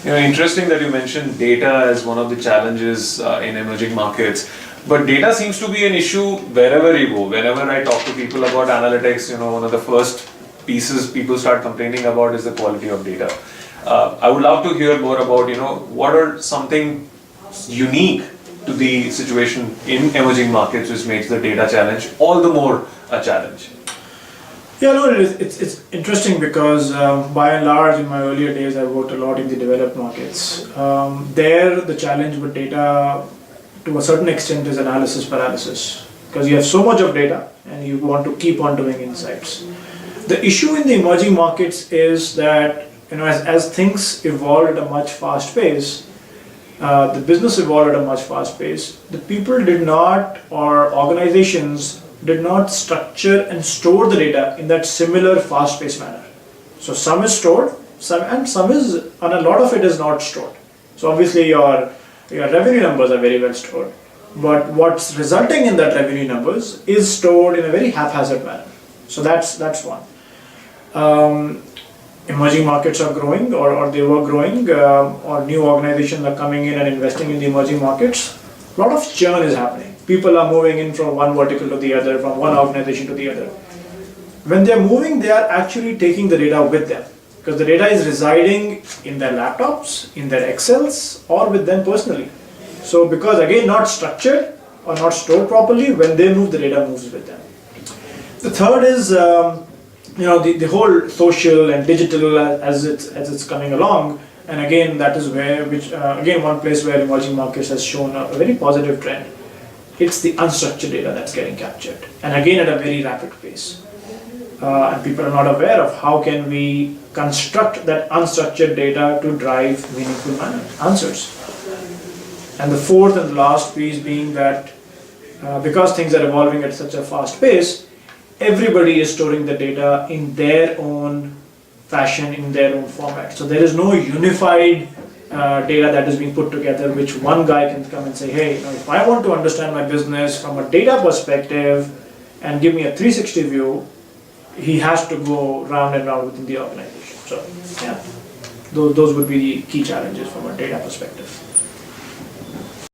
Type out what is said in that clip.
Interesting that you mentioned data as one of the challenges in emerging markets. But data seems to be an issue wherever you go. Whenever I talk to people about analytics, one of the first pieces people start complaining about is the quality of data. I would love to hear more about, what are something unique to the situation in emerging markets which makes the data challenge all the more a challenge. Yeah, no, it's interesting because by and large, in my earlier days, I worked a lot in the developed markets. There, the challenge with data, to a certain extent, is analysis paralysis, because you have so much of data and you want to keep on doing insights. The issue in the emerging markets is that as things evolved at a much fast pace, the business evolved at a much fast pace. The people did not, or organizations did not structure and store the data in that similar fast-paced manner. So some is stored, and a lot of it is not stored. So obviously your revenue numbers are very well stored, but what's resulting in that revenue numbers is stored in a very haphazard manner. So that's one. Emerging markets are growing, or they were growing, or new organizations are coming in and investing in the emerging markets. A lot of churn is happening. People are moving in from one vertical to the other, from one organization to the other. When they're moving, they are actually taking the data with them, because the data is residing in their laptops, in their Excels, or with them personally. So because again, not structured or not stored properly, when they move, the data moves with them. The third is the whole social and digital as it's coming along, and again that is one place where emerging markets has shown a very positive trend. It's the unstructured data that's getting captured, and again at a very rapid pace. And people are not aware of how can we construct that unstructured data to drive meaningful answers. And the fourth and last piece being that because things are evolving at such a fast pace, everybody is storing the data in their own fashion, in their own format. So there is no unified data that is being put together, which one guy can come and say, hey, if I want to understand my business from a data perspective and give me a 360 view, he has to go round and round within the organization. So yeah, those would be the key challenges from a data perspective.